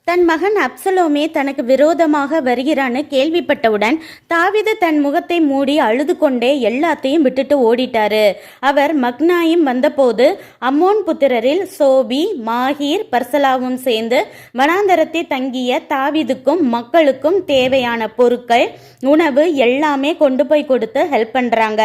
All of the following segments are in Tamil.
தன் மகன் அப்சலோமே தனக்கு விரோதமாக வருகிறான்னு கேள்விப்பட்டவுடன் தாவீது தன் முகத்தை மூடி அழுது கொண்டே எல்லாத்தையும் விட்டுட்டு ஓடிட்டாரு. அவர் மக்னாயிம் வந்தபோது அம்மோன் புத்திரரில் சோபி, மாகீர், பர்சலாவும் சேர்ந்து வனாந்தரத்தை தங்கிய தாவீதுக்கும் மக்களுக்கும் தேவையான பொருட்கள், உணவு எல்லாமே கொண்டு போய் கொடுத்து ஹெல்ப் பண்றாங்க.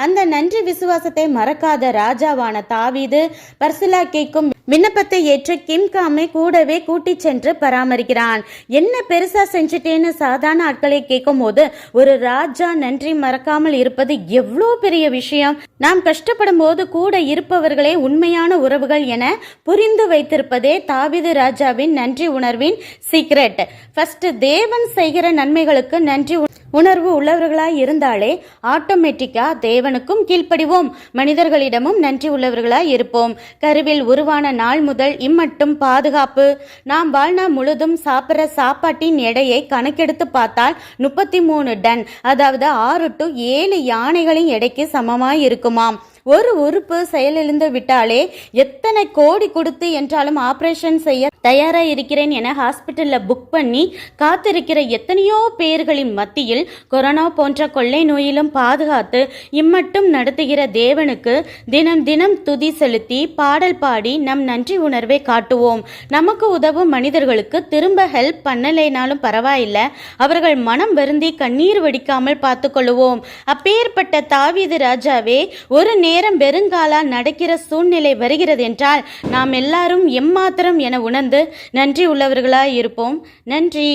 அந்த நன்றி விசுவாசத்தை மறக்காத ராஜாவான தாவீது பர்சிலா கேட்கும் விண்ணப்பத்தை ஏற்று கிம்காமை கூடவே கூட்டி சென்று பராமரிக்கிறான். என்ன பெருசா செஞ்சுட்டேன்னு சாதாரண ஆட்களை கேட்கும் போது ஒரு ராஜா நன்றி மறக்காமல் இருப்பது எவ்வளோ பெரிய விஷயம். நாம் கஷ்டப்படும் போது கூட இருப்பவர்களே உண்மையான உறவுகள் என புரிந்து வைத்திருப்பதே தாவீது ராஜாவின் நன்றி உணர்வின் சீக்ரெட். ஃபர்ஸ்ட் தேவன் செய்கிற நன்மைகளுக்கு நன்றி உணர்வு உள்ளவர்களாய் இருந்தாலே ஆட்டோமேட்டிக்கா தேவனுக்கும் கீழ்ப்படிவோம், மனிதர்களிடமும் நன்றி உள்ளவர்களாய் இருப்போம். கருவில் உருவான நாள் முதல் இம்மட்டும் பாதுகாப்பு. நாம் வாழ்நாள் முழுதும் சாப்பிட்ற சாப்பாட்டின் எடையை கணக்கெடுத்து பார்த்தால் 33 டன், அதாவது 6 to 7 யானைகளின் எடைக்கு சமமாய் இருக்குமாம். ஒரு உறுப்பு செயலிழந்து விட்டாலே எத்தனை கோடி கொடுத்து என்றாலும் ஆபரேஷன் செய்ய தயாரா இருக்கிறேன் என ஹாஸ்பிட்டல்ல புக் பண்ணி காத்திருக்கிற எத்தனையோ பேர்களின் மத்தியில் கொரோனா போன்ற கொள்ளை நோயிலும் பாதுகாத்து இம்மட்டும் நடத்துகிற தேவனுக்கு தினம் தினம் துதி செலுத்தி பாடல் பாடி நம் நன்றி உணர்வை காட்டுவோம். நமக்கு உதவும் மனிதர்களுக்கு திரும்ப ஹெல்ப் பண்ணலைனாலும் பரவாயில்லை, அவர்கள் மனம் வருந்தி கண்ணீர் வடிக்காமல் பார்த்து கொள்ளுவோம். அப்பேற்பட்ட தாவீது ராஜாவே ஒரு நேரம் வெறுங்காலா நடக்கிற சூழ்நிலை வருகிறது என்றால் நாம் எல்லாரும் எம்மாத்திரம் என உணர்ந்து நன்றி உள்ளவர்களாய் இருப்போம். நன்றி.